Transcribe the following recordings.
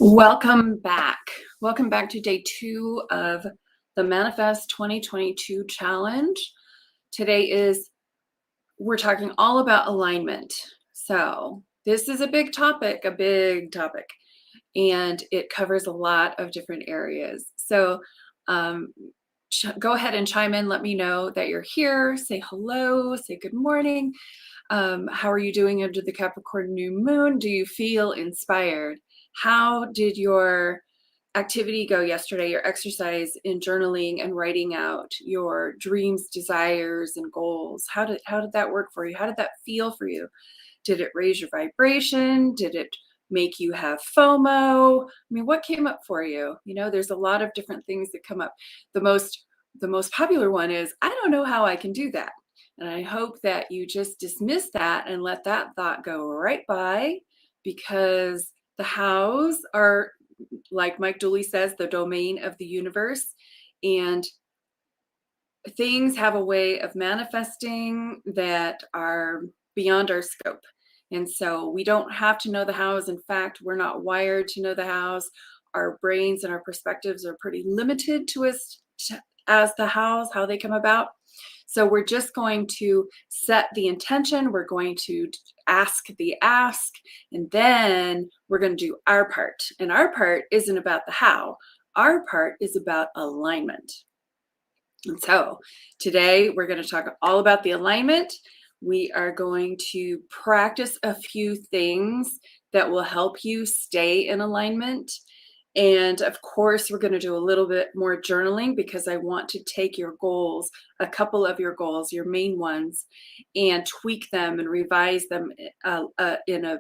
Welcome back. Welcome back to day 2 of the Manifest 2022 challenge. We're talking all about alignment. So this is a big topic, and it covers a lot of different areas. So go ahead and chime in. Let me know that you're here. Say hello, say good morning. How are you doing under the Capricorn new moon? Do you feel inspired? How did your activity go yesterday, your exercise in journaling and writing out your dreams, desires, and goals? How did that work for you? How did that feel for you? Did it raise your vibration? Did it make you have FOMO? I mean, what came up for you? You know, there's a lot of different things that come up. The most popular one is, I don't know how I can do that. And I hope that you just dismiss that and let that thought go right by, because the hows are, like Mike Dooley says, the domain of the universe. And things have a way of manifesting that are beyond our scope. And so we don't have to know the hows. In fact, we're not wired to know the hows. Our brains and our perspectives are pretty limited to us as the hows, how they come about. So we're just going to set the intention. We're going to ask the ask, and then we're going to do our part. And our part isn't about the how. Our part is about alignment. And so today we're going to talk all about the alignment. We are going to practice a few things that will help you stay in alignment. And of course, we're going to do a little bit more journaling, because I want to take your goals, a couple of your goals, your main ones, and tweak them and revise them in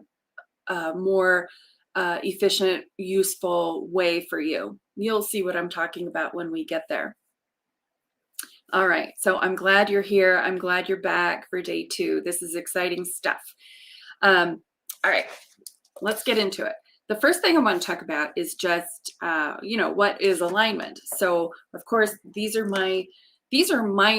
a more efficient, useful way for you. You'll see what I'm talking about when we get there. All right, so I'm glad you're here. I'm glad you're back for day 2. This is exciting stuff. All right, let's get into it. The first thing I want to talk about is just, what is alignment? So, of course, these are my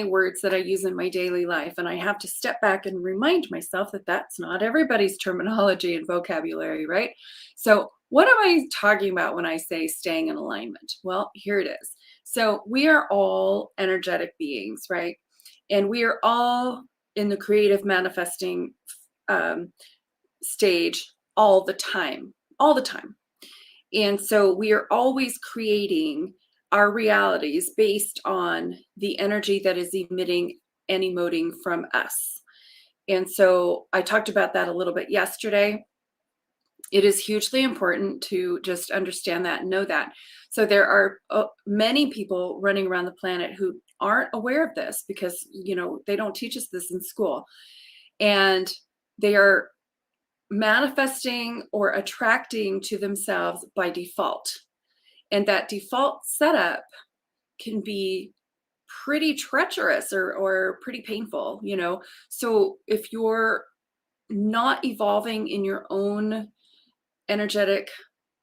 words that I use in my daily life, and I have to step back and remind myself that that's not everybody's terminology and vocabulary, right? So, what am I talking about when I say staying in alignment? Well, here it is. So, we are all energetic beings, right? And we are all in the creative manifesting stage all the time. And so we are always creating our realities based on the energy that is emitting and emoting from us. And so I talked about that a little bit yesterday. It is hugely important to just understand that and know that. So there are many people running around the planet who aren't aware of this, because, they don't teach us this in school. And they are manifesting or attracting to themselves by default. And that default setup can be pretty treacherous or pretty painful, So if you're not evolving in your own energetic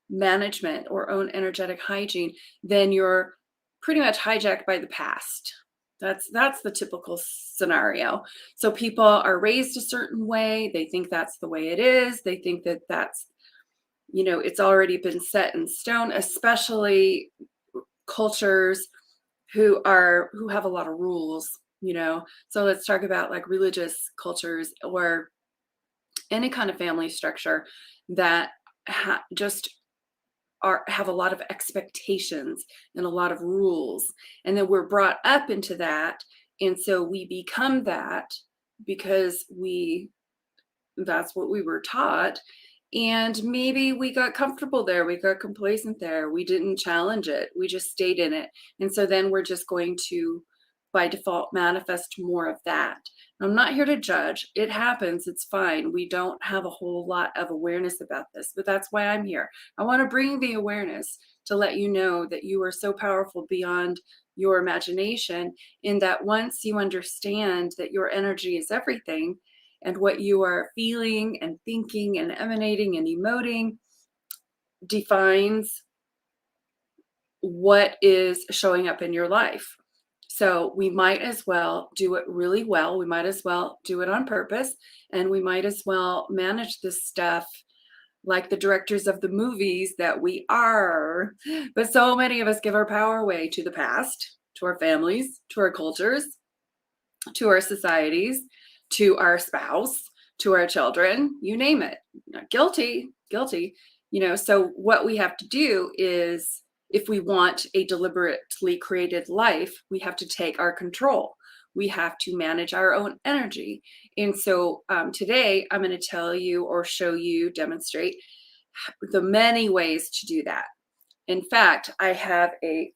management or own energetic hygiene, then you're pretty much hijacked by the past. That's the typical scenario. So people are raised a certain way. They think that's the way it is. They think that that's, it's already been set in stone, especially cultures who have a lot of rules, So let's talk about like religious cultures or any kind of family structure that have a lot of expectations and a lot of rules, and then we're brought up into that, and so we become that because that's what we were taught, and maybe we got comfortable there, we got complacent there, we didn't challenge it, we just stayed in it, and so then we're just going to by default manifest more of that. I'm not here to judge. It happens. It's fine. We don't have a whole lot of awareness about this, but that's why I'm here. I want to bring the awareness to let you know that you are so powerful beyond your imagination, in that once you understand that your energy is everything, and what you are feeling and thinking and emanating and emoting defines what is showing up in your life. So we might as well do it really well. We might as well do it on purpose, and we might as well manage this stuff like the directors of the movies that we are. But so many of us give our power away to the past, to our families, to our cultures, to our societies, to our spouse, to our children, you name it. Guilty, guilty. So what we have to do is, if we want a deliberately created life, we have to take our control. We have to manage our own energy. And so today I'm going to tell you, or show you, demonstrate the many ways to do that. In fact, I have a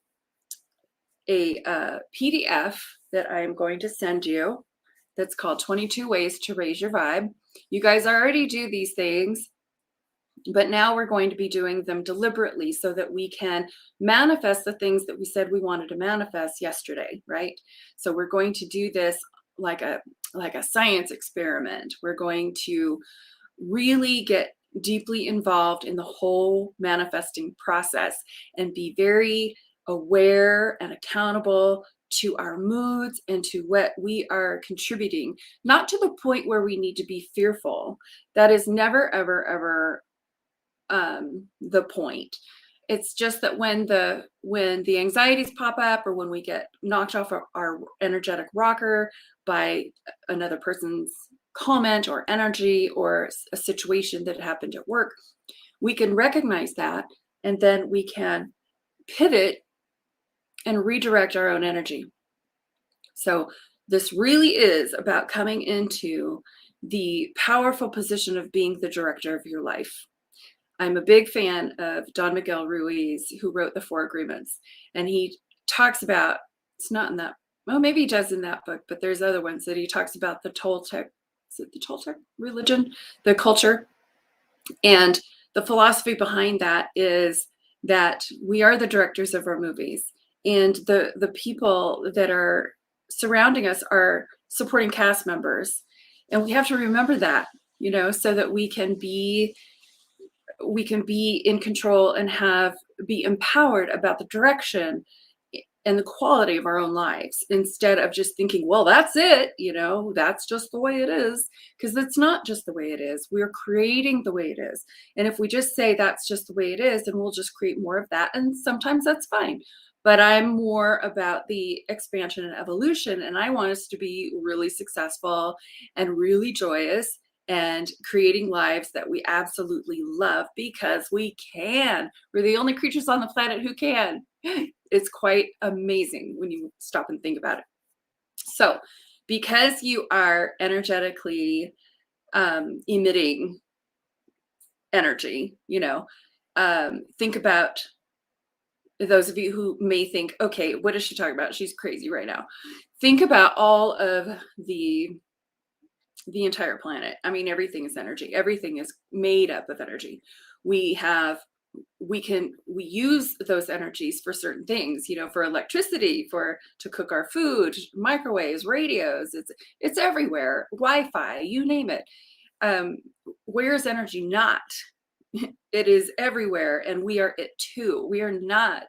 PDF that I'm going to send you that's called 22 Ways to Raise Your Vibe. You guys already do these things, but now we're going to be doing them deliberately so that we can manifest the things that we said we wanted to manifest yesterday, right? So we're going to do this like a science experiment. We're going to really get deeply involved in the whole manifesting process and be very aware and accountable to our moods and to what we are contributing, not to the point where we need to be fearful. That is never, ever, ever the point. It's just that when the anxieties pop up, or when we get knocked off our energetic rocker by another person's comment or energy or a situation that happened at work, we can recognize that, and then we can pivot and redirect our own energy. So this really is about coming into the powerful position of being the director of your life. I'm a big fan of Don Miguel Ruiz, who wrote the Four Agreements. And he talks about, it's not in that, well, maybe he does in that book, but there's other ones that he talks about the Toltec, is it the Toltec religion, the culture? And the philosophy behind that is that we are the directors of our movies. And the people that are surrounding us are supporting cast members. And we have to remember that, so that we can be in control and be empowered about the direction and the quality of our own lives, instead of just thinking, well, that's it, that's just the way it is. Because it's not just the way it is. We're creating the way it is. And if we just say that's just the way it is, then we'll just create more of that. And sometimes that's fine. But I'm more about the expansion and evolution. And I want us to be really successful and really joyous and creating lives that we absolutely love, because we can. We're the only creatures on the planet who can. It's quite amazing when you stop and think about it. So because you are energetically emitting energy, think about those of you who may think, okay, what is she talking about? She's crazy right now. Think about all of the entire planet. I mean, everything is energy. Everything is made up of energy. We use those energies for certain things, for electricity, to cook our food, microwaves, radios. It's everywhere. Wi-Fi, you name it. Where's energy not? It is everywhere, and we are it too. We are not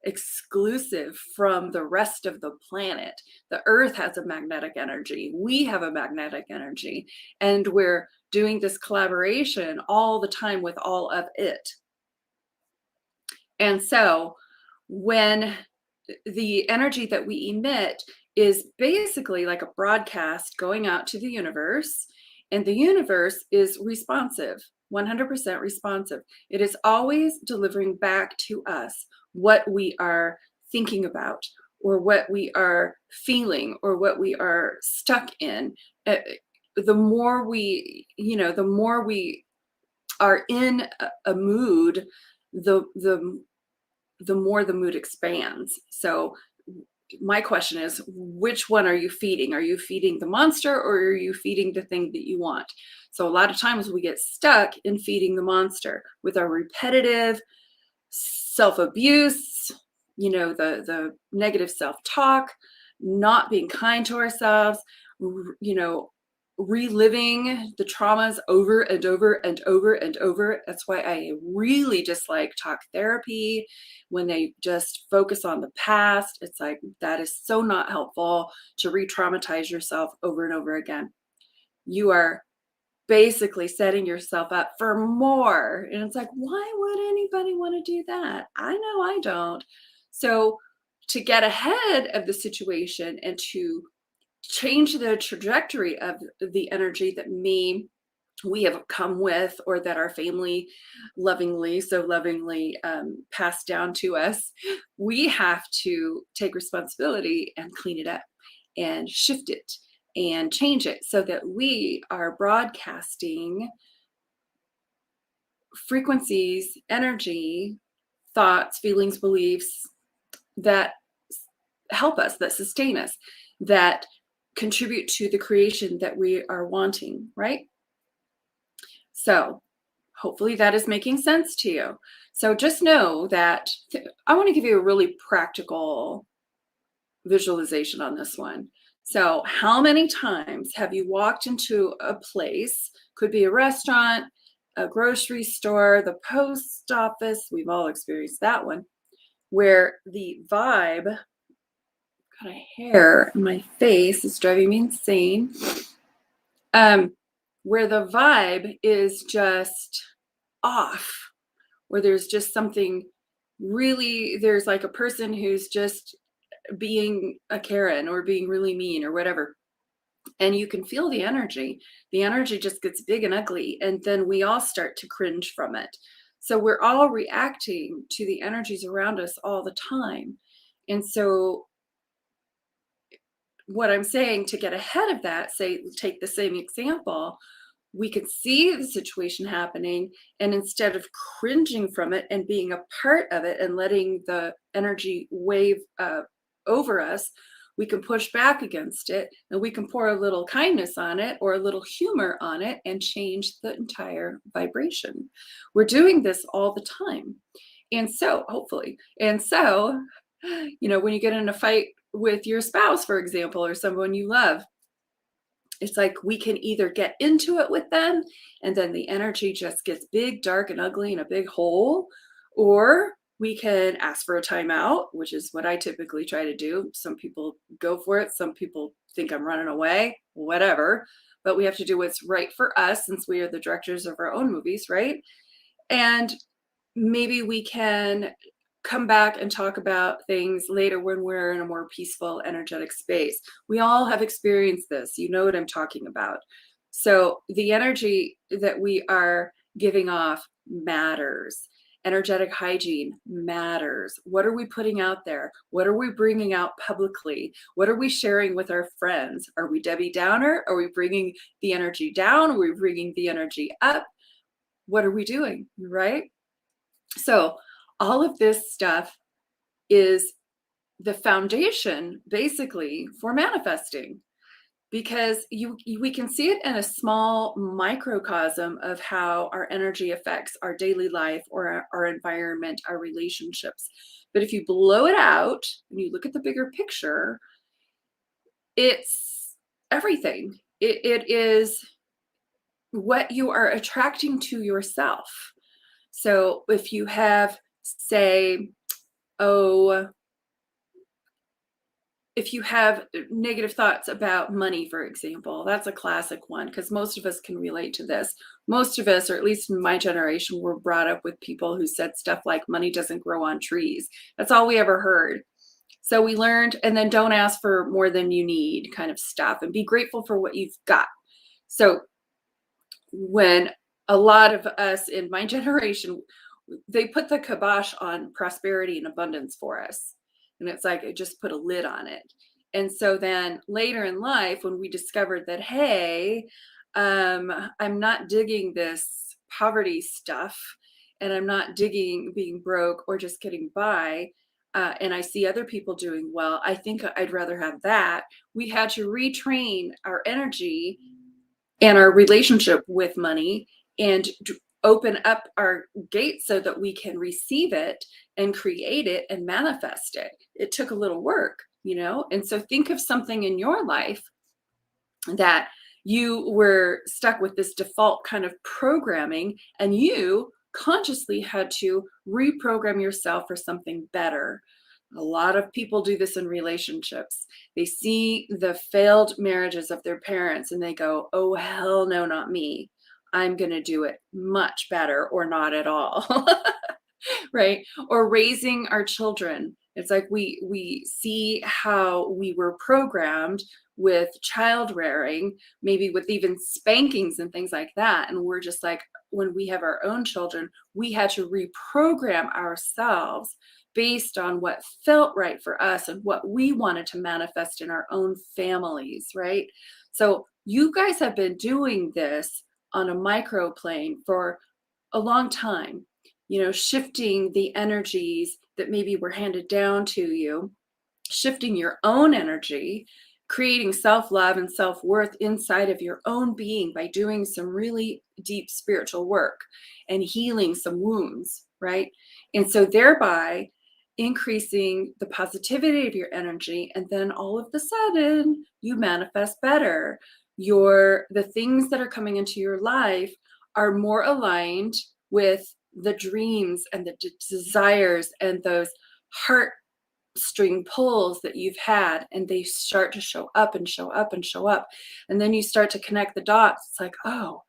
exclusive from the rest of the planet. The earth has a magnetic energy. We have a magnetic energy, and we're doing this collaboration all the time with all of it. And so when the energy that we emit is basically like a broadcast going out to the universe, and the universe is responsive, 100% responsive. It is always delivering back to us what we are thinking about, or what we are feeling, or what we are stuck in. The more we are in a mood, the more the mood expands. So my question is, which one are you feeding? Are you feeding the monster, or are you feeding the thing that you want? So a lot of times we get stuck in feeding the monster with our repetitive self-abuse, the negative self-talk, not being kind to ourselves, reliving the traumas over and over and over and over. That's why I really dislike talk therapy, when they just focus on the past. It's like, that is so not helpful to re-traumatize yourself over and over again. You are basically setting yourself up for more. And it's like, why would anybody want to do that? I know I don't. So, to get ahead of the situation and to change the trajectory of the energy that we have come with, or that our family lovingly passed down to us, we have to take responsibility and clean it up and shift it and change it so that we are broadcasting frequencies, energy, thoughts, feelings, beliefs that help us, that sustain us, that contribute to the creation that we are wanting, right? So hopefully that is making sense to you. So just know that I want to give you a really practical visualization on this one. So how many times have you walked into a place, could be a restaurant, a grocery store, the post office, we've all experienced that one, where the vibe, got a hair in my face, is driving me insane. Where the vibe is just off, where there's just something really, there's like a person who's just being a Karen or being really mean or whatever. And you can feel the energy. The energy just gets big and ugly. And then we all start to cringe from it. So we're all reacting to the energies around us all the time. And so what I'm saying, to get ahead of that, say, take the same example, we could see the situation happening, and instead of cringing from it and being a part of it and letting the energy wave over us, we can push back against it, and we can pour a little kindness on it or a little humor on it and change the entire vibration. We're doing this all the time. And so, hopefully, and so, when you get in a fight with your spouse, for example, or someone you love, it's like we can either get into it with them and then the energy just gets big, dark, and ugly in a big hole, or we can ask for a timeout, which is what I typically try to do. Some people go for it, some people think I'm running away, whatever. But we have to do what's right for us since we are the directors of our own movies, right? And maybe we can come back and talk about things later when we're in a more peaceful, energetic space. We all have experienced this. You know what I'm talking about. So the energy that we are giving off matters. Energetic hygiene matters. What are we putting out there? What are we bringing out publicly? What are we sharing with our friends? Are we Debbie Downer? Are we bringing the energy down? Are we bringing the energy up? What are we doing, right? So all of this stuff is the foundation basically for manifesting, because we can see it in a small microcosm of how our energy affects our daily life or our environment, our relationships. But if you blow it out and you look at the bigger picture, it's everything. It is what you are attracting to yourself. So if you have, say, if you have negative thoughts about money, for example, that's a classic one because most of us can relate to this. Most of us, or at least in my generation, were brought up with people who said stuff like money doesn't grow on trees. That's all we ever heard. So we learned, and then don't ask for more than you need kind of stuff, and be grateful for what you've got. So when a lot of us in my generation, they put the kibosh on prosperity and abundance for us. And it's like it just put a lid on it. And so then later in life, when we discovered that, hey, I'm not digging this poverty stuff, and I'm not digging being broke or just getting by, and I see other people doing well, I think I'd rather have that. We had to retrain our energy and our relationship with money and open up our gates so that we can receive it and create it and manifest it. It took a little work, and so think of something in your life that you were stuck with this default kind of programming, and you consciously had to reprogram yourself for something better. A lot of people do this in relationships. They see the failed marriages of their parents and they go, oh, hell no, not me. I'm going to do it much better or not at all. Right? Or raising our children. It's like we see how we were programmed with child rearing, maybe with even spankings and things like that. And we're just like, when we have our own children, we had to reprogram ourselves based on what felt right for us and what we wanted to manifest in our own families, right? So you guys have been doing this on a micro plane for a long time, shifting the energies that maybe were handed down to you, shifting your own energy, creating self-love and self-worth inside of your own being by doing some really deep spiritual work and healing some wounds, right? And so thereby increasing the positivity of your energy, and then all of a sudden you manifest better. The things that are coming into your life are more aligned with the dreams and the desires and those heart string pulls that you've had, and they start to show up and show up and show up. And then you start to connect the dots. It's like, oh,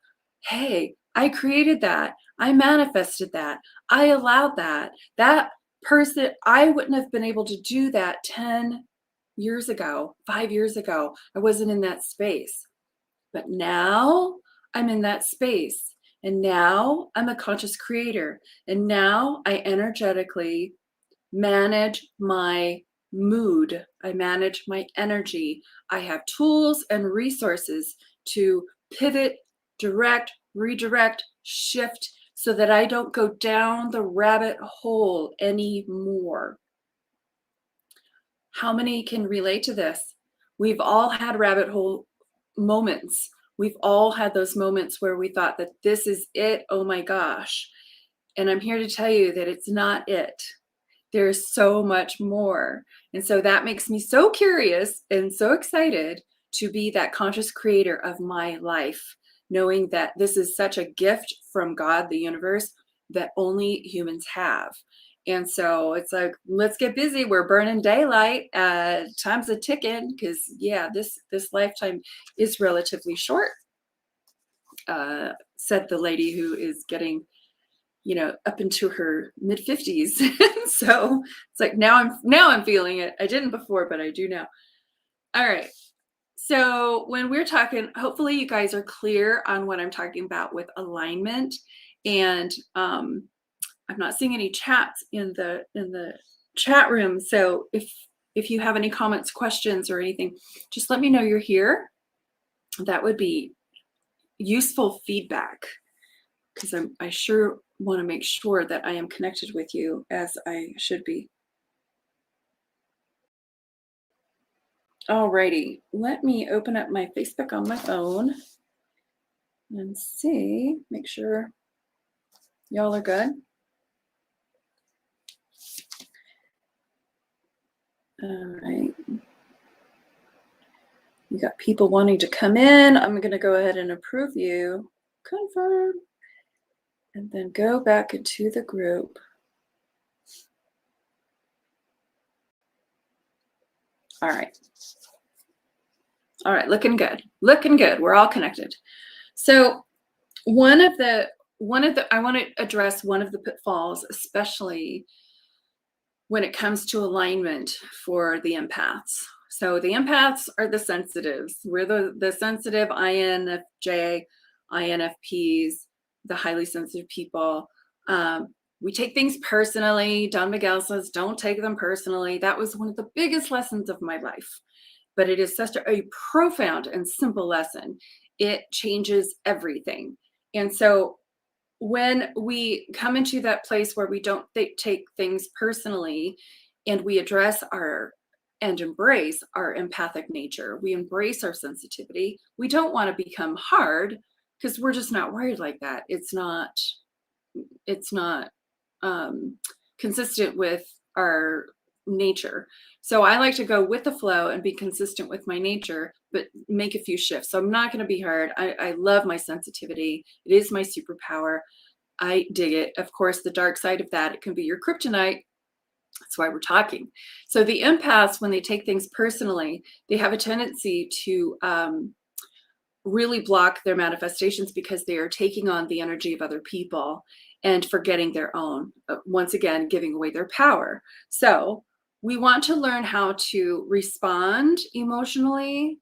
hey, I created that. I manifested that. I allowed that. That person, I wouldn't have been able to do that 10 years ago, 5 years ago. I wasn't in that space. But now I'm in that space. And now I'm a conscious creator. And now I energetically manage my mood. I manage my energy. I have tools and resources to pivot, direct, redirect, shift so that I don't go down the rabbit hole anymore. How many can relate to this? We've all had rabbit hole moments. We've all had those moments where we thought that this is it. Oh my gosh. And I'm here to tell you that it's not it. There's so much more. And so that makes me so curious and so excited to be that conscious creator of my life, knowing that this is such a gift from God, the universe, that only humans have. And so it's like, let's get busy. We're burning daylight. Time's a ticking because, yeah, this lifetime is relatively short, said the lady who is getting up into her mid 50s. So it's like, now I'm feeling it. I didn't before, but I do now. All right. So when we're talking, hopefully you guys are clear on what I'm talking about with alignment. And I'm not seeing any chats in the chat room. So if you have any comments, questions, or anything, just let me know you're here. That would be useful feedback, because I sure want to make sure that I am connected with you as I should be. Alrighty, let me open up my Facebook on my phone and see, make sure y'all are good. All right. You got people wanting to come in. I'm going to go ahead and approve you. Confirm. And then go back into the group. All right. All right, looking good. Looking good. We're all connected. So I want to address one of the pitfalls, especially when it comes to alignment for the empaths. So the empaths are the sensitives. We're the sensitive INFJ, INFPs, the highly sensitive people. We take things personally. Don Miguel says, don't take them personally. That was one of the biggest lessons of my life. But it is such a profound and simple lesson. It changes everything. And so when we come into that place where we don't take things personally, and we address and embrace our empathic nature, we embrace our sensitivity, we don't want to become hard, because we're just not wired like that. It's not consistent with our nature. So I like to go with the flow and be consistent with my nature, but make a few shifts. So I'm not going to be hard. I love my sensitivity. It is my superpower. I dig it. Of course, the dark side of that, it can be your kryptonite. That's why we're talking. So the empaths, when they take things personally, they have a tendency to really block their manifestations because they are taking on the energy of other people and forgetting their own, once again, giving away their power. So we want to learn how to respond emotionally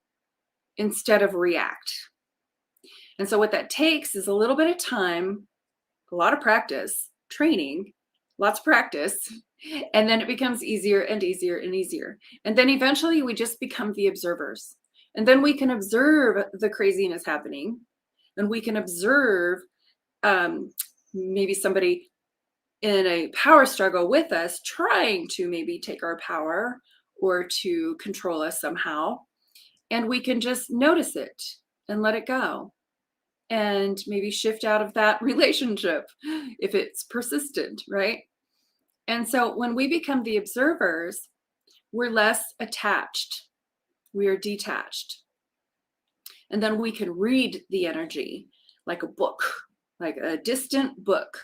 instead of react. And so what that takes is a little bit of time, a lot of practice, training, lots of practice, and then it becomes easier and easier and easier. And then eventually we just become the observers. And then we can observe the craziness happening, and we can observe maybe somebody in a power struggle with us trying to maybe take our power or to control us somehow. And we can just notice it and let it go and maybe shift out of that relationship if it's persistent, right? And so when we become the observers, we're less attached, we are detached. And then we can read the energy like a book, like a distant book,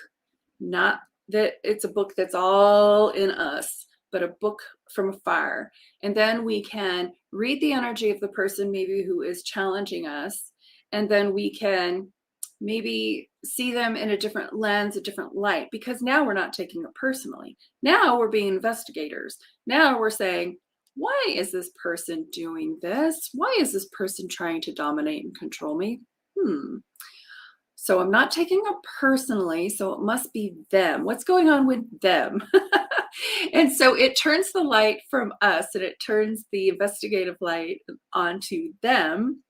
not that it's a book that's all in us, but a book from afar. And then we can read the energy of the person maybe who is challenging us. And then we can maybe see them in a different lens, a different light, because now we're not taking it personally. Now we're being investigators. Now we're saying, why is this person doing this? Why is this person trying to dominate and control me? So I'm not taking it personally, so it must be them. What's going on with them? And so it turns the light from us and it turns the investigative light onto them.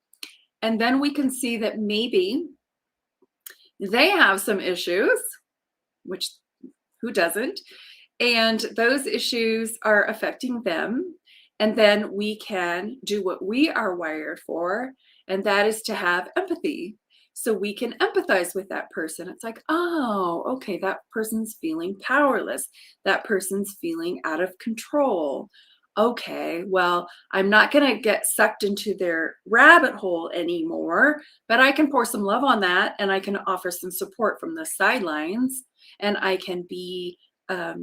And then we can see that maybe they have some issues, which who doesn't? And those issues are affecting them. And then we can do what we are wired for, and that is to have empathy. So we can empathize with that person. It's like, oh, okay, that person's feeling powerless. That person's feeling out of control. Okay, well, I'm not going to get sucked into their rabbit hole anymore, but I can pour some love on that and I can offer some support from the sidelines and I can be a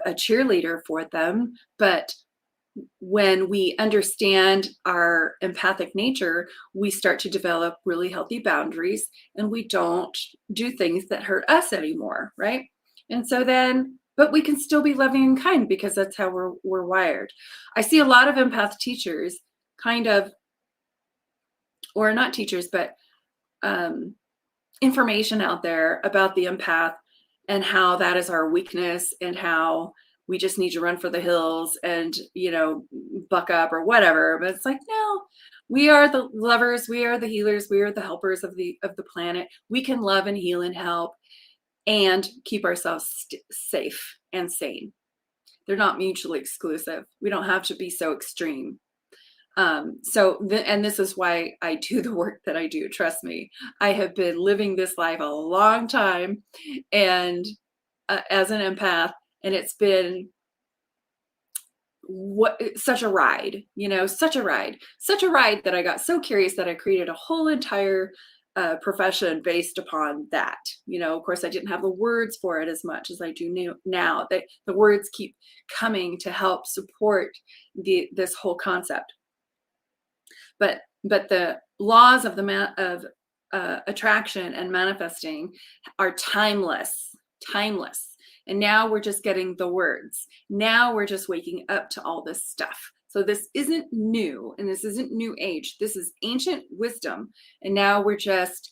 cheerleader for them. But when we understand our empathic nature, we start to develop really healthy boundaries and we don't do things that hurt us anymore, right? And so then, but we can still be loving and kind because that's how we're wired. I see a lot of empath teachers kind of, or not teachers, but information out there about the empath and how that is our weakness and how we just need to run for the hills and, buck up or whatever. But it's like, no, we are the lovers, we are the healers, we are the helpers of the planet. We can love and heal and help and keep ourselves safe and sane. They're not mutually exclusive. We don't have to be so extreme. And this is why I do the work that I do. Trust me, I have been living this life a long time and as an empath, and it's been such a ride, such a ride that I got so curious that I created a whole entire profession based upon that. Of course, I didn't have the words for it as much as I do now. The words keep coming to help support this whole concept. But the laws of attraction and manifesting are timeless. And now we're just getting the words. Now we're just waking up to all this stuff. So this isn't new and this isn't new age. This is ancient wisdom. And now we're just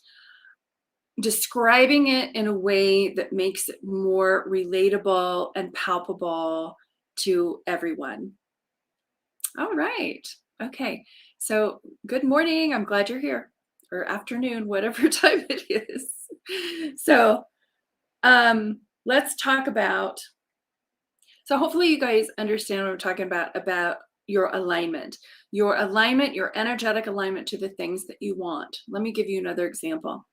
describing it in a way that makes it more relatable and palpable to everyone. All right. Okay. So good morning. I'm glad you're here, or afternoon, whatever time it is. So let's talk about, so hopefully you guys understand what I'm talking about your alignment, your energetic alignment to the things that you want. Let me give you another example.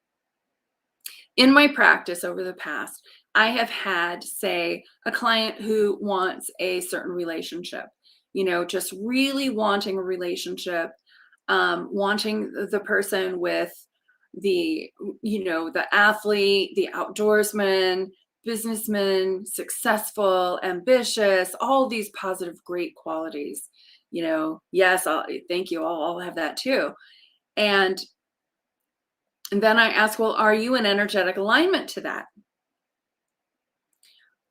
In my practice over the past, I have had, say, a client who wants a certain relationship, just really wanting a relationship, wanting the person with the athlete, the outdoorsman, businessman, successful, ambitious, all these positive, great qualities. Yes, thank you. I'll have that too. And And then I ask, well, are you in energetic alignment to that?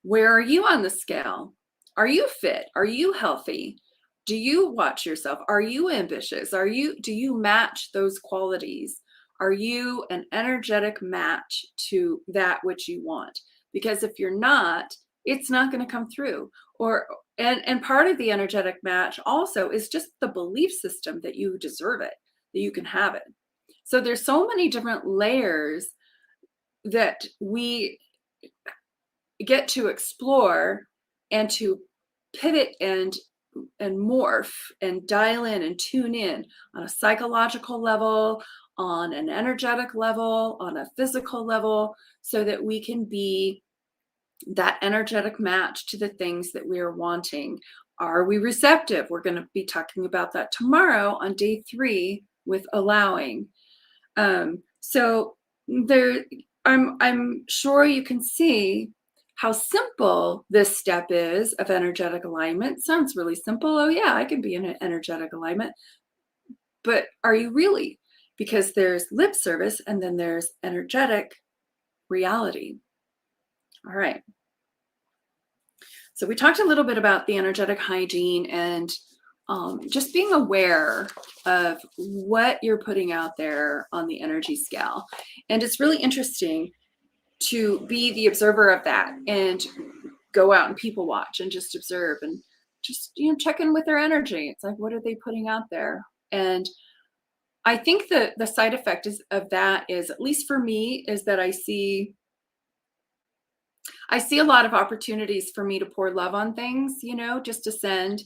Where are you on the scale? Are you fit? Are you healthy? Do you watch yourself? Are you ambitious? Do you match those qualities? Are you an energetic match to that which you want? Because if you're not, it's not going to come through. And part of the energetic match also is just the belief system that you deserve it, that you can have it. So there's so many different layers that we get to explore and to pivot and morph and dial in and tune in on a psychological level, on an energetic level, on a physical level, so that we can be that energetic match to the things that we are wanting. Are we receptive? We're going to be talking about that tomorrow on day 3 with allowing. So there, I'm sure you can see how simple this step is of energetic alignment. Sounds really simple. Oh yeah, I can be in an energetic alignment. But are you really? Because there's lip service and then there's energetic reality. All right. So we talked a little bit about the energetic hygiene and just being aware of what you're putting out there on the energy scale. And it's really interesting to be the observer of that and go out and people watch and just observe and just, check in with their energy. It's like, what are they putting out there? And I think the side effect of that is, at least for me, is that I see a lot of opportunities for me to pour love on things, just to send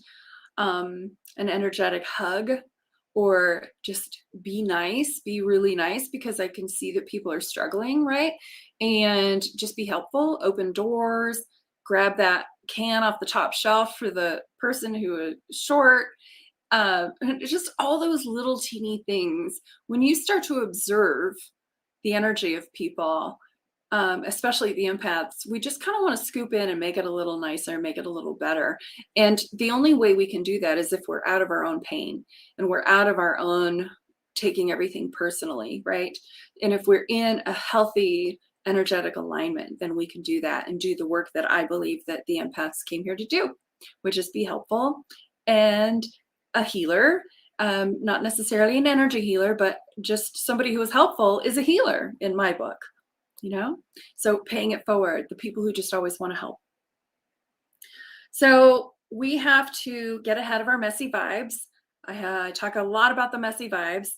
an energetic hug, or just be nice, be really nice, because I can see that people are struggling, right? And just be helpful, open doors, grab that can off the top shelf for the person who is short. Just all those little teeny things. When you start to observe the energy of people, especially the empaths, we just kind of want to scoop in and make it a little nicer, make it a little better. And the only way we can do that is if we're out of our own pain and we're out of our own taking everything personally, right? And if we're in a healthy, energetic alignment, then we can do that and do the work that I believe that the empaths came here to do, which is be helpful and a healer. Not necessarily an energy healer, but just somebody who is helpful is a healer in my book. So paying it forward, the people who just always want to help. So we have to get ahead of our messy vibes. I talk a lot about the messy vibes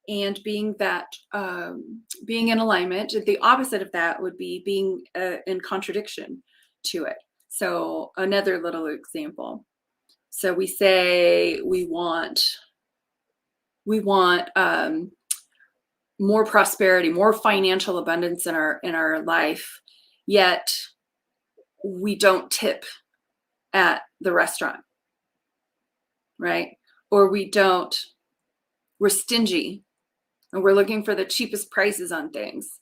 and being in alignment. The opposite of that would be being in contradiction to it. So another little example. So we say we want more prosperity, more financial abundance in our life, yet we don't tip at the restaurant, right? Or we're stingy and we're looking for the cheapest prices on things,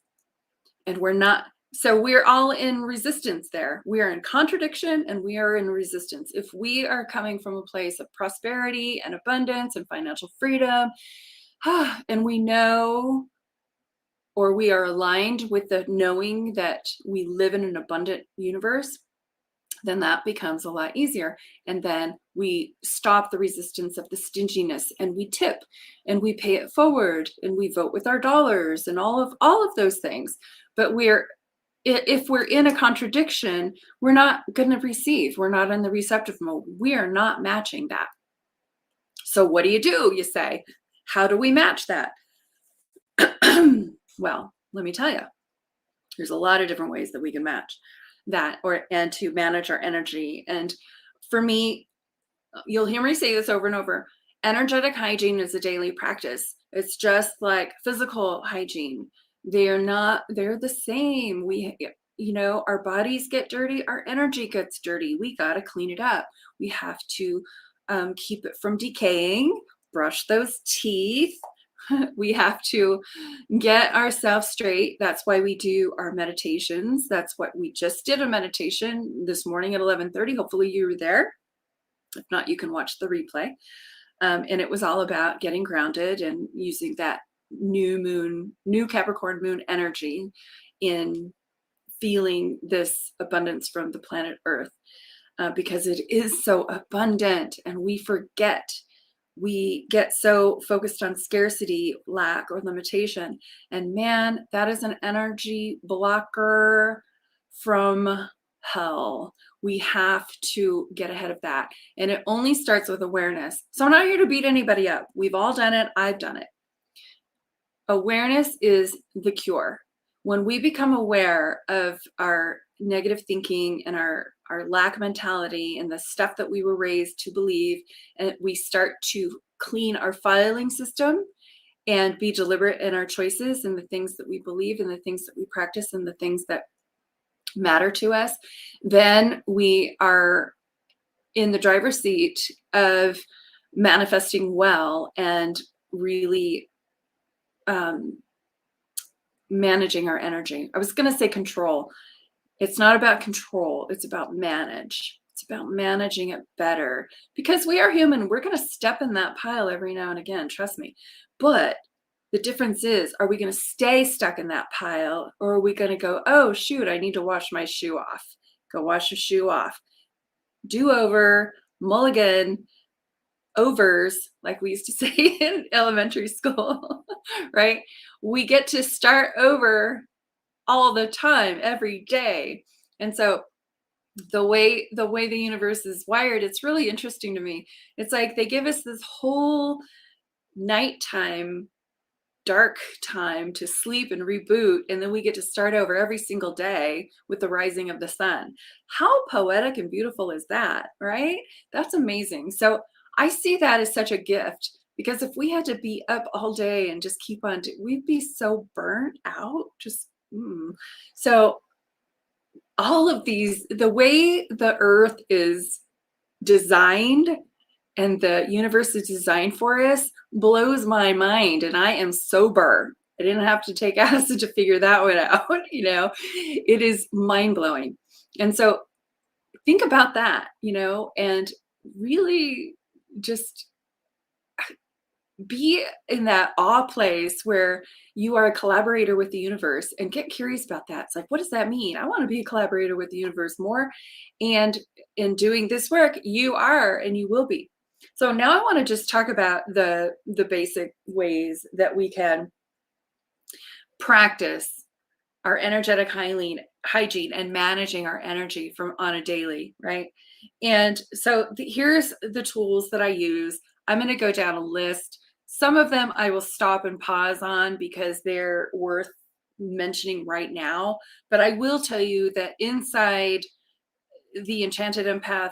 and we're not. So we're all in resistance there. We are in contradiction and we are in resistance. If we are coming from a place of prosperity and abundance and financial freedom, and we know, or we are aligned with the knowing that we live in an abundant universe, then that becomes a lot easier. And then we stop the resistance of the stinginess, and we tip and we pay it forward and we vote with our dollars and all of those things. But if we're in a contradiction, we're not going to receive. We're not in the receptive mode. We are not matching that. So what do? You say, how do we match that? Well, let me tell you, there's a lot of different ways that we can match that and to manage our energy. And for me, you'll hear me say this over and over, energetic hygiene is a daily practice. It's just like physical hygiene. They're the same. Our bodies get dirty, our energy gets dirty. We got to clean it up. We have to keep it from decaying, brush those teeth. We have to get ourselves straight. That's why we do our meditations. That's what we just did, a meditation this morning at 11:30. Hopefully you were there. If not, you can watch the replay. And it was all about getting grounded and using that new Capricorn moon energy in feeling this abundance from the planet Earth, because it is so abundant and we forget. We get so focused on scarcity, lack, or limitation. And man, that is an energy blocker from hell. We have to get ahead of that. And it only starts with awareness. So I'm not here to beat anybody up. We've all done it. I've done it. Awareness is the cure. When we become aware of our negative thinking and our lack mentality and the stuff that we were raised to believe, and we start to clean our filing system and be deliberate in our choices and the things that we believe and the things that we practice and the things that matter to us, then we are in the driver's seat of manifesting well and really managing our energy. I was going to say control. It's not about control. It's about manage. It's about managing it better, because we are human. We're going to step in that pile every now and again. Trust me. But the difference is, are we going to stay stuck in that pile, or are we going to go, oh, shoot, I need to wash my shoe off. Go wash your shoe off. Do over, mulligan, overs, like we used to say in elementary school, right? We get to start over all the time, every day. And so the way the universe is wired, it's really interesting to me. It's like they give us this whole nighttime, dark time to sleep and reboot, and then we get to start over every single day with the rising of the sun. How poetic and beautiful is that, right? That's amazing. So I see that as such a gift, because if we had to be up all day and just keep on, we'd be so burnt out. So all of these, the way the earth is designed and the universe is designed for us, blows my mind. And I am sober. I didn't have to take acid to figure that one out. It is mind blowing. And so think about that, and really just be in that awe place where you are a collaborator with the universe, and get curious about that. It's like, what does that mean? I want to be a collaborator with the universe more. And in doing this work, you are, and you will be. So now I want to just talk about the basic ways that we can practice our energetic hygiene and managing our energy from on a daily, right? And so here's the tools that I use. I'm going to go down a list. Some of them I will stop and pause on because they're worth mentioning right now. But I will tell you that inside the Enchanted Empath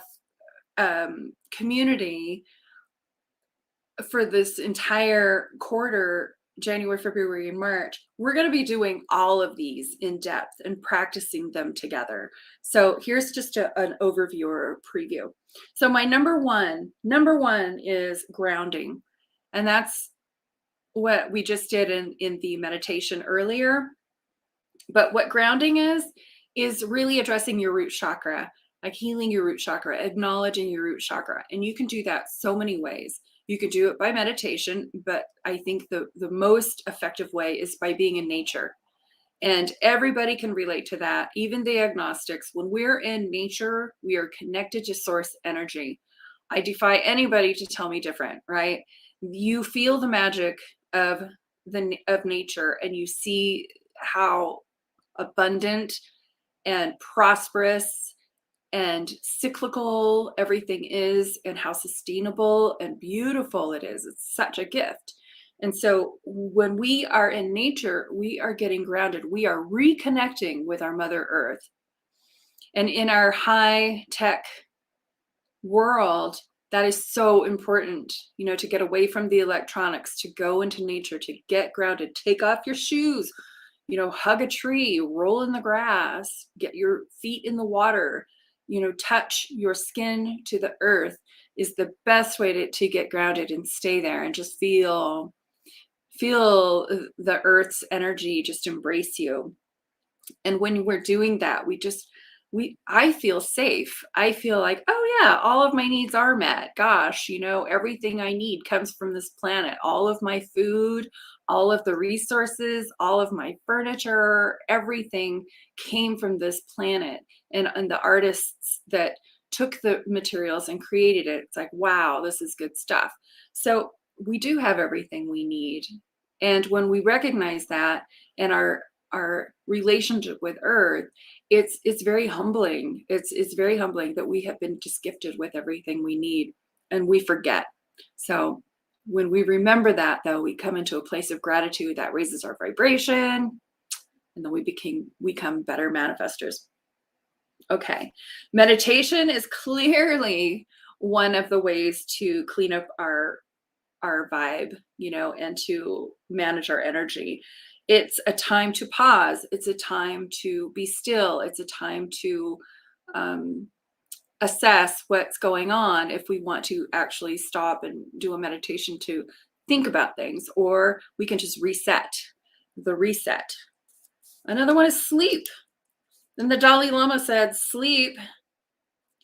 community, for this entire quarter, January, February, and March, we're going to be doing all of these in depth and practicing them together. So here's just an overview or a preview. So my number one is grounding. And that's what we just did in the meditation earlier. But what grounding is really addressing your root chakra, like healing your root chakra, acknowledging your root chakra. And you can do that so many ways. You could do it by meditation, but I think the most effective way is by being in nature. And everybody can relate to that, even the agnostics. When we're in nature, we are connected to source energy. I defy anybody to tell me different, right? You feel the magic of nature, and you see how abundant and prosperous and cyclical everything is, and how sustainable and beautiful it is. It's such a gift. And so when we are in nature, we are getting grounded. We are reconnecting with our Mother Earth. And in our high tech world, that is so important, to get away from the electronics, to go into nature, to get grounded, take off your shoes, hug a tree, roll in the grass, get your feet in the water, touch your skin to the earth is the best way to get grounded and stay there and just feel the earth's energy just embrace you. And when we're doing that, we just I feel safe. I feel like, oh yeah, all of my needs are met. Gosh, everything I need comes from this planet. All of my food, all of the resources, all of my furniture, everything came from this planet. And the artists that took the materials and created it, it's like, wow, this is good stuff. So we do have everything we need. And when we recognize that and our relationship with Earth, it's very humbling. It's very humbling that we have been just gifted with everything we need and we forget. So when we remember that, though, we come into a place of gratitude that raises our vibration, and then we become better manifestors. Okay. Meditation is clearly one of the ways to clean up our vibe, and to manage our energy. It's a time to pause. It's a time to be still. It's a time to um, assess what's going on if we want to actually stop and do a meditation to think about things, or we can just reset. The reset. Another one is sleep. And the Dalai Lama said, sleep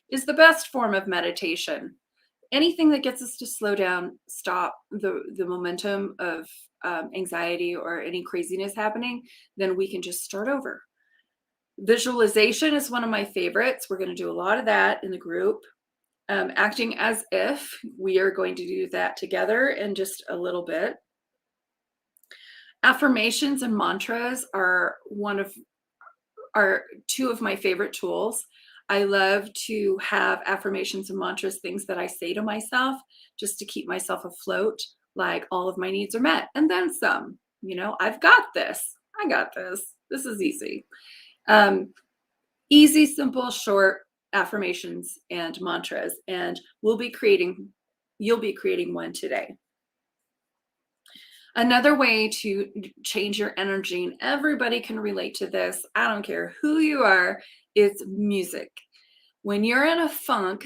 is the best form of meditation. Anything that gets us to slow down, stop the momentum of anxiety or any craziness happening, then we can just start over. Visualization is one of my favorites. We're going to do a lot of that in the group. Acting as if, we are going to do that together in just a little bit. Affirmations and mantras are two of my favorite tools. I love to have affirmations and mantras, things that I say to myself just to keep myself afloat, like all of my needs are met and then some. I've got this. I got this. This is easy. Easy, simple, short affirmations and mantras, and you'll be creating one today. Another way to change your energy, and everybody can relate to this, I don't care who you are, it's music. When you're in a funk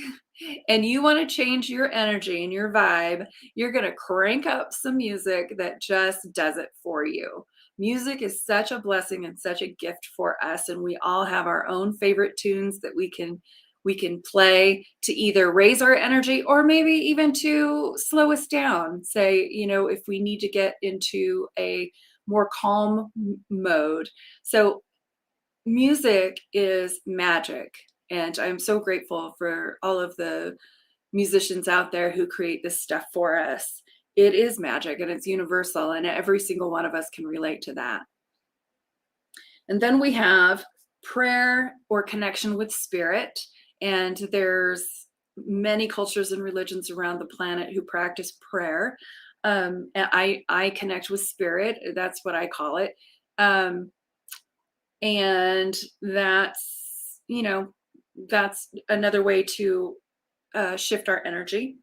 and you want to change your energy and your vibe, you're going to crank up some music that just does it for you. Music is such a blessing and such a gift for us, and we all have our own favorite tunes that we can play to either raise our energy or maybe even to slow us down. Say, if we need to get into a more calm mode. So music is magic. And I'm so grateful for all of the musicians out there who create this stuff for us. It is magic and it's universal, and every single one of us can relate to that. And then we have prayer or connection with spirit. And there's many cultures and religions around the planet who practice prayer. And I connect with spirit. That's what I call it. And that's another way to shift our energy.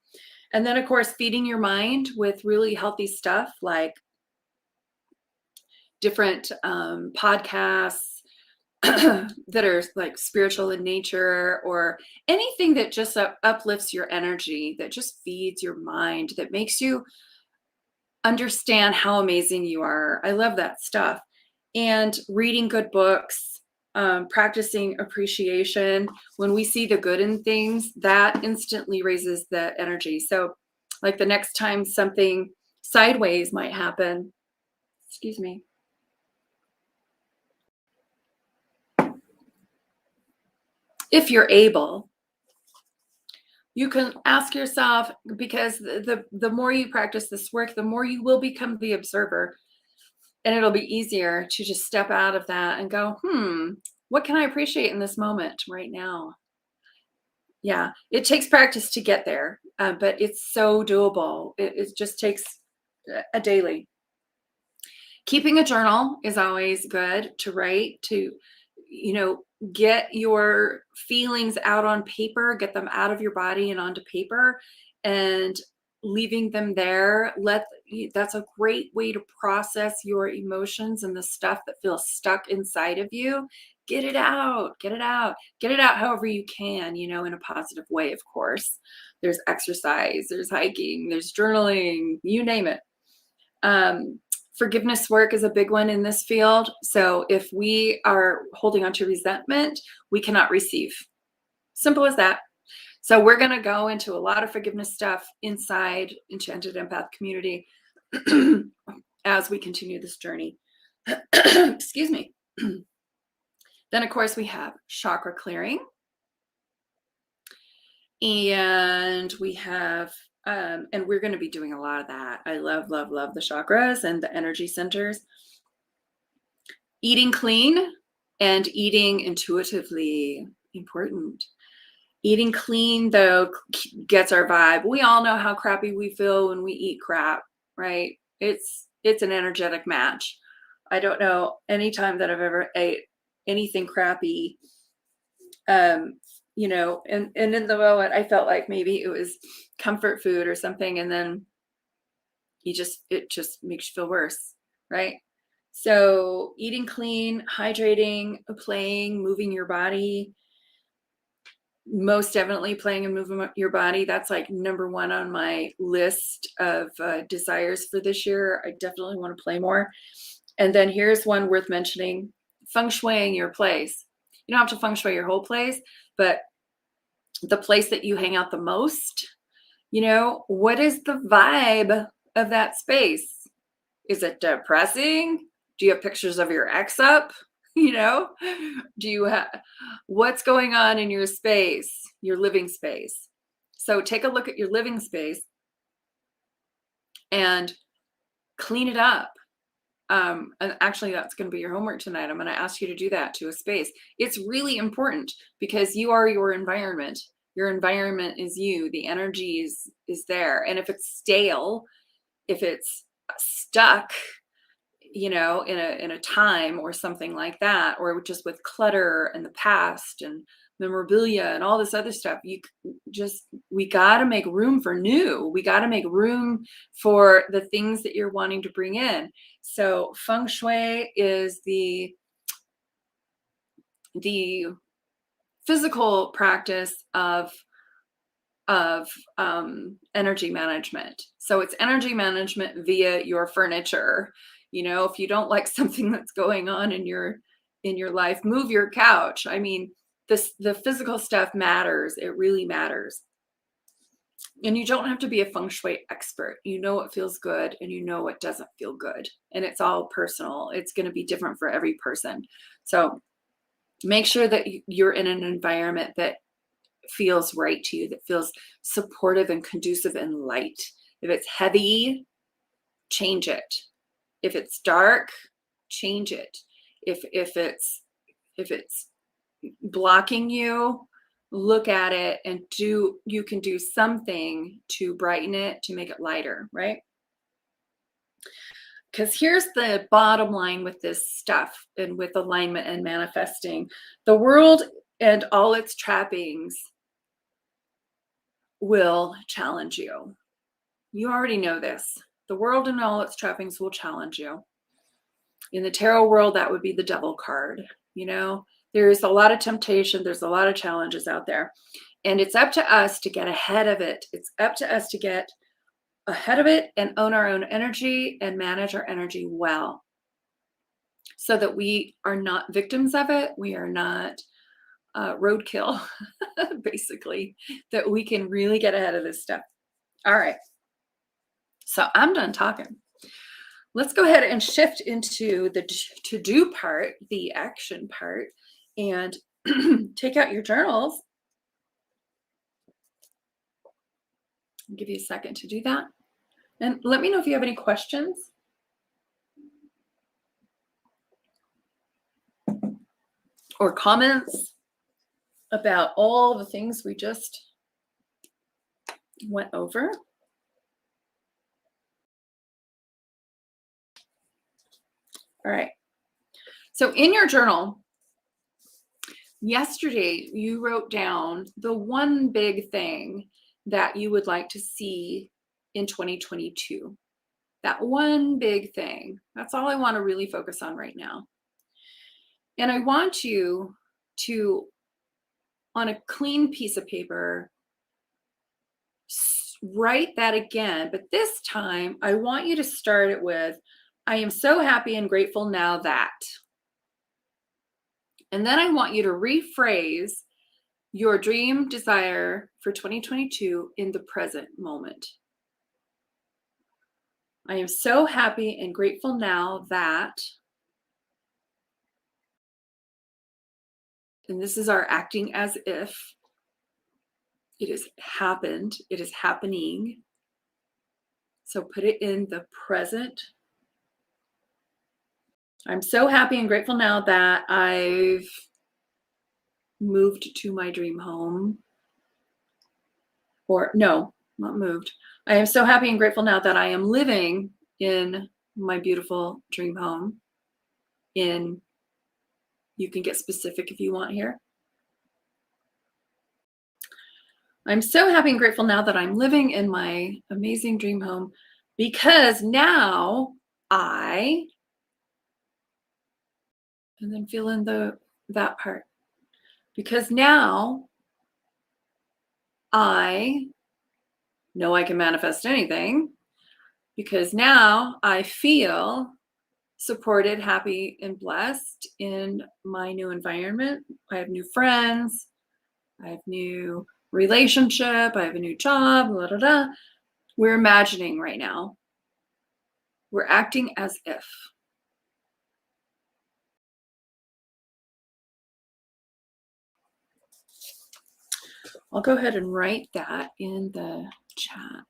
And then, of course, feeding your mind with really healthy stuff like different podcasts that are like spiritual in nature, or anything that just uplifts your energy, that just feeds your mind, that makes you understand how amazing you are. I love that stuff. And reading good books, practicing appreciation. When we see the good in things, that instantly raises the energy. So like the next time something sideways might happen, excuse me. If you're able, you can ask yourself, because the more you practice this work, the more you will become the observer. And it'll be easier to just step out of that and go, what can I appreciate in this moment right now? Yeah, it takes practice to get there, but it's so doable. It just takes a daily. Keeping a journal is always good to write, to, get your feelings out on paper, get them out of your body and onto paper, and leaving them there. That's a great way to process your emotions and the stuff that feels stuck inside of you. Get it out, get it out, get it out however you can, in a positive way, of course. There's exercise, there's hiking, there's journaling, you name it. Forgiveness work is a big one in this field. So if we are holding on to resentment, we cannot receive. Simple as that. So we're going to go into a lot of forgiveness stuff inside Enchanted Empath community as we continue this journey. Excuse me. Then, of course, we have chakra clearing. And we have, and we're going to be doing a lot of that. I love, love, love the chakras and the energy centers. Eating clean and eating intuitively, important. Eating clean, though, gets our vibe. We all know how crappy we feel when we eat crap, right? It's an energetic match. I don't know any time that I've ever ate anything crappy, you know, and in the moment I felt like maybe it was comfort food or something, and then it just makes you feel worse, right? So eating clean, hydrating, playing, moving your body, most definitely playing and moving your body. That's like number one on my list of desires for this year. I definitely want to play more. And then here's one worth mentioning: feng shuiing your place. You don't have to feng shui your whole place, but the place that you hang out the most, you know, what is the vibe of that space? Is it depressing? Do you have pictures of your ex up? You know, do you have, what's going on in your space, your living space? So take a look at your living space and clean it up. And actually, that's going to be your homework tonight. I'm going to ask you to do that to a space. It's really important because you are your environment. Your environment is you. The energy is there. And if it's stale, if it's stuck, you know, in a time or something like that, or just with clutter and the past and memorabilia and all this other stuff, we got to make room for new. We got to make room for the things that you're wanting to bring in. So feng shui is the physical practice of energy management. So it's energy management via your furniture. You know, if you don't like something that's going on in your life, move your couch. I mean, the physical stuff matters. It really matters. And you don't have to be a feng shui expert. You know what feels good and you know what doesn't feel good. And it's all personal. It's going to be different for every person. So make sure that you're in an environment that feels right to you, that feels supportive and conducive and light. If it's heavy, change it. If it's dark, change it. If it's blocking you, look at it and you can do something to brighten it, to make it lighter, right? Because here's the bottom line with this stuff and with alignment and manifesting. The world and all its trappings will challenge you. You already know this. The world and all its trappings will challenge you. In the tarot world, that would be the devil card. You know, there's a lot of temptation. There's a lot of challenges out there. And it's up to us to get ahead of it. It's up to us to get ahead of it and own our own energy and manage our energy well, so that we are not victims of it. We are not roadkill, basically, that we can really get ahead of this stuff. All right. So I'm done talking. Let's go ahead and shift into the to-do part, the action part, and take out your journals. I'll give you a second to do that. And let me know if you have any questions. Or comments about all the things we just went over. All right. So in your journal, yesterday you wrote down the one big thing that you would like to see in 2022. That one big thing. That's all I want to really focus on right now. And I want you to, on a clean piece of paper, write that again. But this time, I want you to start it with I am so happy and grateful now that. And then I want you to rephrase your dream desire for 2022 in the present moment. I am so happy and grateful now that, and this is our acting as if it has happened, it is happening. So put it in the present. I'm so happy and grateful now that I've moved to my dream home. Or no, not moved. I am so happy and grateful now that I am living in my beautiful dream home. You can get specific if you want here. I'm so happy and grateful now that I'm living in my amazing dream home because now and then fill in that part. Because now I know I can manifest anything, because now I feel supported, happy, and blessed in my new environment. I have new friends, I have new relationship, I have a new job, blah, blah, blah. We're imagining right now. We're acting as if. I'll go ahead and write that in the chat.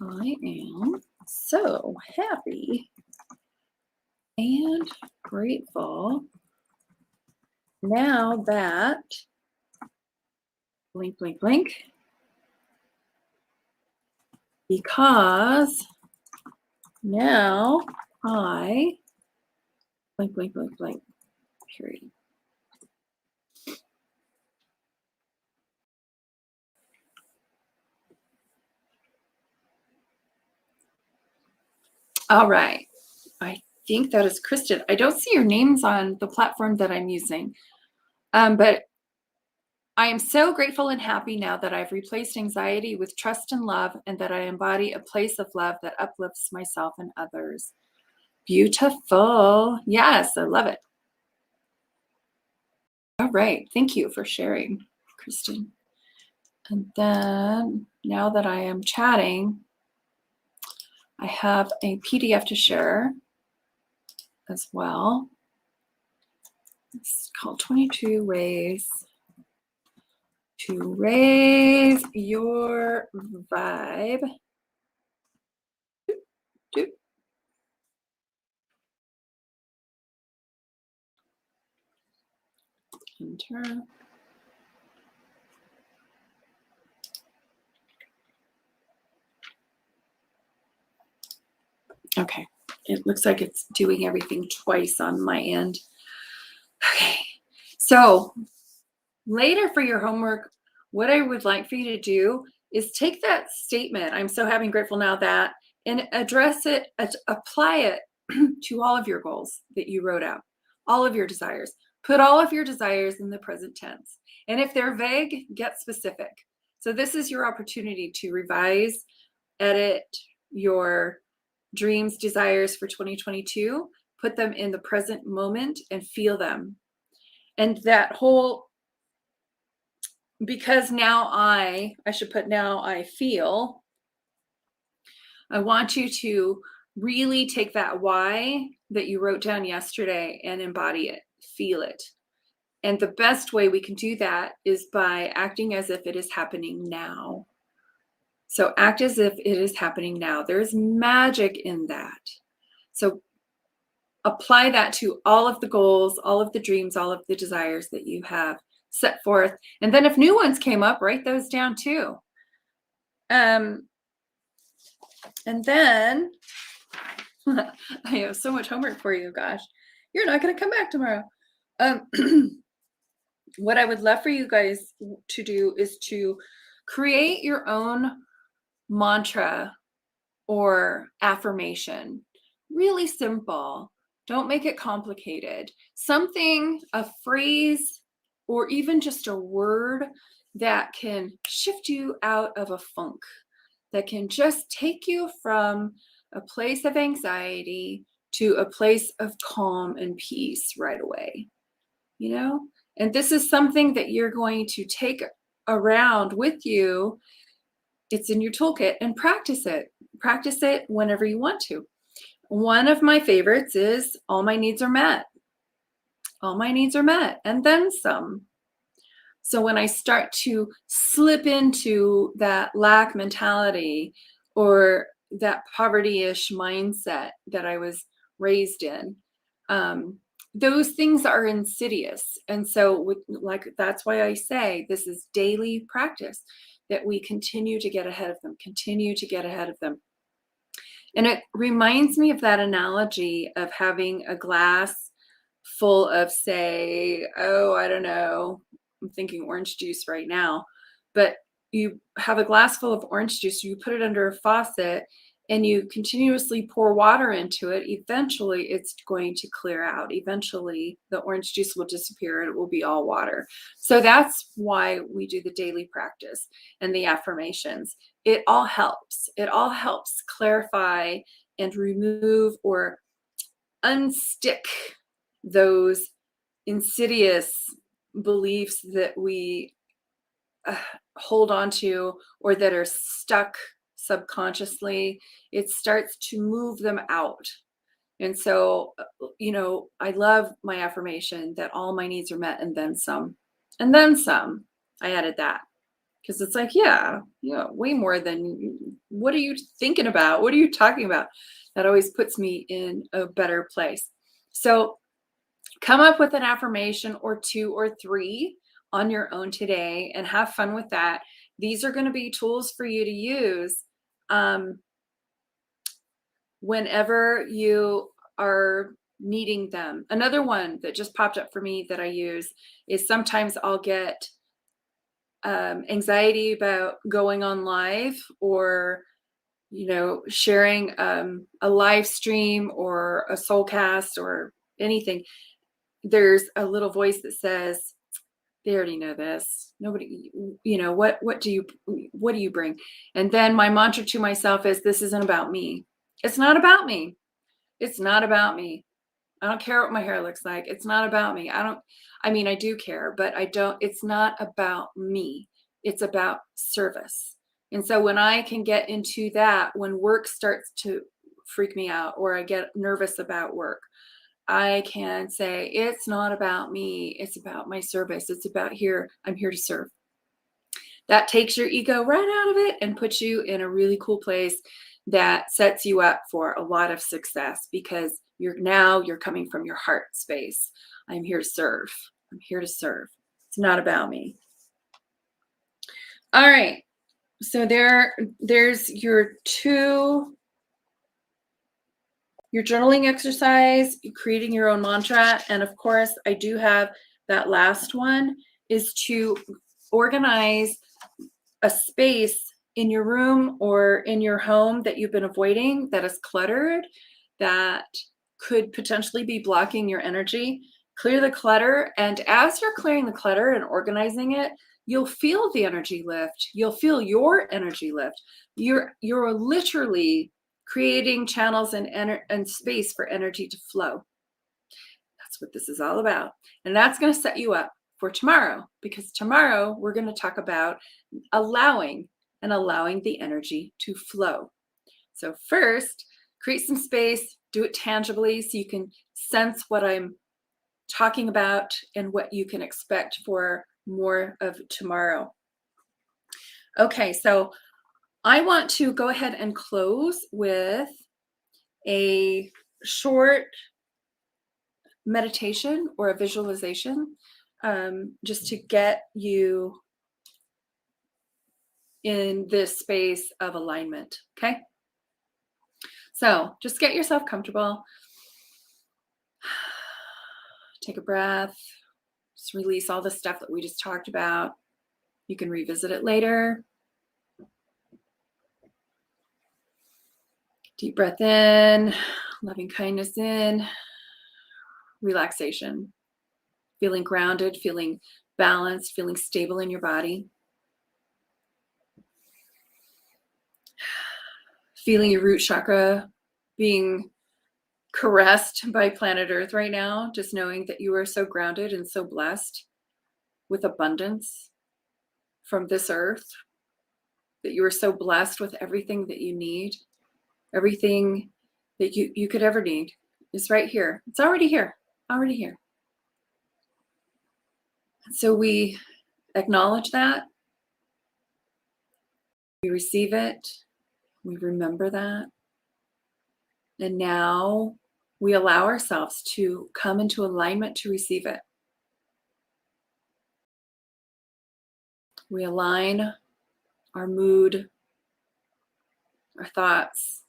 I am so happy and grateful now that blank, blank, blank, because now I blank, blank, blank, blank, period. All right. I think that is Kristen. I don't see your names on the platform that I'm using, but I am so grateful and happy now that I've replaced anxiety with trust and love, and that I embody a place of love that uplifts myself and others. Beautiful. Yes, I love it. All right. Thank you for sharing, Kristen. And then now that I am chatting, I have a PDF to share as well. It's called 22 Ways to Raise Your Vibe. Enter. Okay, it looks like it's doing everything twice on my end. Okay, so later for your homework, what I would like for you to do is take that statement, I'm so happy and grateful now that, and address it, apply it to all of your goals that you wrote out, all of your desires. Put all of your desires in the present tense. And if they're vague, get specific. So this is your opportunity to revise, edit your dreams, desires for 2022, put them in the present moment and feel them. And that whole, because now I should put now I feel, I want you to really take that why that you wrote down yesterday and embody it, feel it. And the best way we can do that is by acting as if it is happening now. So act as if it is happening now. There's magic in that. So apply that to all of the goals, all of the dreams, all of the desires that you have set forth. And then if new ones came up, write those down too. And then I have so much homework for you. Gosh, you're not going to come back tomorrow. What I would love for you guys to do is to create your own mantra or affirmation. Really simple. Don't make it complicated. Something, a phrase, or even just a word that can shift you out of a funk, that can just take you from a place of anxiety to a place of calm and peace right away, you know? And this is something that you're going to take around with you. It's in your toolkit, and practice it. Practice it whenever you want to. One of my favorites is all my needs are met. All my needs are met, and then some. So when I start to slip into that lack mentality or that poverty-ish mindset that I was raised in, those things are insidious. And so that's why I say this is daily practice, that we continue to get ahead of them, continue to get ahead of them. And it reminds me of that analogy of having a glass full of, say, oh, I don't know, I'm thinking orange juice right now, but you have a glass full of orange juice, you put it under a faucet and you continuously pour water into it. Eventually it's going to clear out. Eventually the orange juice will disappear and it will be all water. So that's why we do the daily practice and the affirmations. It all helps. It all helps clarify and remove or unstick those insidious beliefs that we hold on to or that are stuck subconsciously. It starts to move them out. And so, I love my affirmation that all my needs are met and then some. And then some. I added that because it's like, yeah, way more than what are you thinking about? What are you talking about? That always puts me in a better place. So come up with an affirmation or 2 or 3 on your own today and have fun with that. These are going to be tools for you to use whenever you are needing them. Another one that just popped up for me that I use is sometimes I'll get anxiety about going on live or sharing a live stream or a soul cast or anything. There's a little voice that says, they already know this. Nobody, what do you bring? And then my mantra to myself is, this isn't about me. It's not about me. It's not about me. I don't care what my hair looks like. It's not about me. I do care, but it's not about me. It's about service. And so when I can get into that, when work starts to freak me out or I get nervous about work, I can say, it's not about me. It's about my service. It's about I'm here to serve. That takes your ego right out of it and puts you in a really cool place that sets you up for a lot of success because you're coming from your heart space. I'm here to serve. I'm here to serve. It's not about me. All right. So there's your journaling exercise, creating your own mantra. And of course, I do have that last one is to organize a space in your room or in your home that you've been avoiding that is cluttered, that could potentially be blocking your energy. Clear the clutter. And as you're clearing the clutter and organizing it, you'll feel the energy lift. You'll feel your energy lift. You're literally creating channels and space for energy to flow. That's what this is all about. And that's going to set you up for tomorrow, because tomorrow we're going to talk about allowing the energy to flow. So first, create some space, do it tangibly so you can sense what I'm talking about and what you can expect for more of tomorrow. Okay, so I want to go ahead and close with a short meditation or a visualization, just to get you in this space of alignment. Okay. So just get yourself comfortable. Take a breath. Just release all the stuff that we just talked about. You can revisit it later. Deep breath in, loving kindness in, relaxation, feeling grounded, feeling balanced, feeling stable in your body. Feeling your root chakra being caressed by planet Earth right now, just knowing that you are so grounded and so blessed with abundance from this earth, that you are so blessed with everything that you need, everything that you could ever need is right here. It's already here, already here. So we acknowledge that, we receive it, we remember that, and now we allow ourselves to come into alignment to receive it. We align our mood, our thoughts,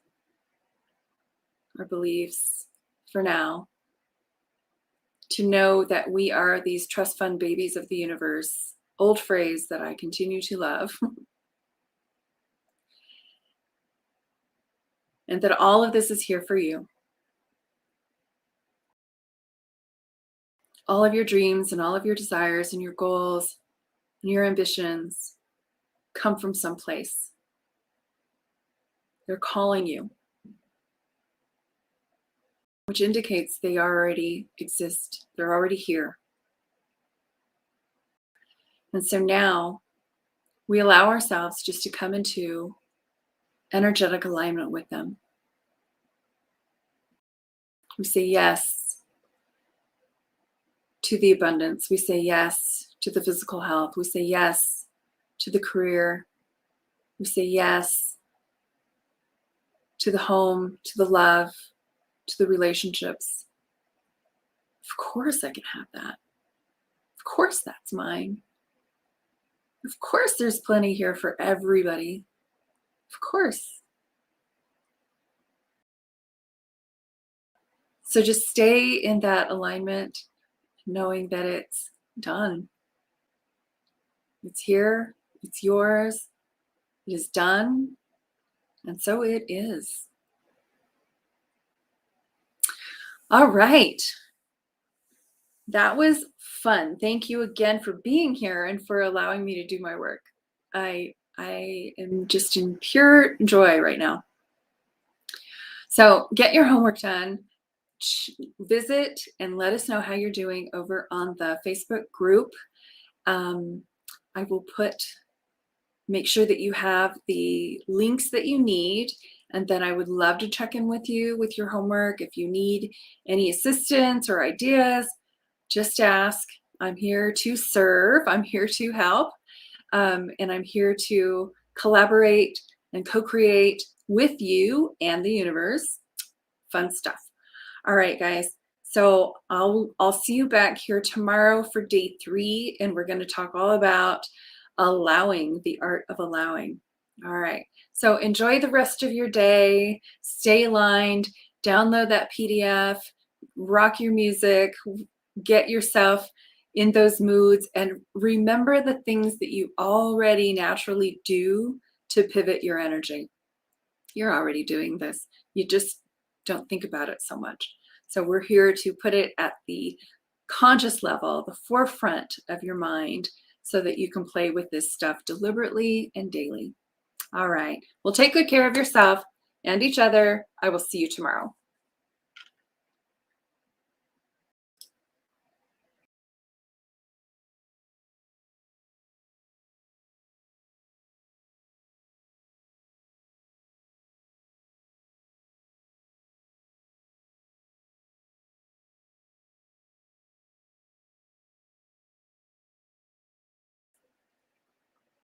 our beliefs for now, to know that we are these trust fund babies of the universe. Old phrase that I continue to love. And that all of this is here for you. All of your dreams and all of your desires and your goals and your ambitions come from someplace. They're calling you, which indicates they already exist. They're already here. And so now we allow ourselves just to come into energetic alignment with them. We say yes to the abundance. We say yes to the physical health. We say yes to the career. We say yes to the home, to the love, to the relationships. Of course I can have that. Of course that's mine. Of course there's plenty here for everybody. Of course. So just stay in that alignment, knowing that it's done. It's here, it's yours, it is done, and so it is. All right. That was fun. Thank you again for being here and for allowing me to do my work. I am just in pure joy right now. So get your homework done. Visit and let us know how you're doing over on the Facebook group. I will make sure that you have the links that you need, and then I would love to check in with you with your homework. If you need any assistance or ideas, just ask. I'm here to serve. I'm here to help. And I'm here to collaborate and co-create with you and the universe. Fun stuff. All right, guys. So I'll see you back here tomorrow for day 3, and we're going to talk all about allowing, the art of allowing. All right. So enjoy the rest of your day. Stay aligned. Download that PDF. Rock your music. Get yourself in those moods, and remember the things that you already naturally do to pivot your energy. You're already doing this. You just don't think about it so much. So we're here to put it at the conscious level, the forefront of your mind, so that you can play with this stuff deliberately and daily. All right. Well, take good care of yourself and each other. I will see you tomorrow.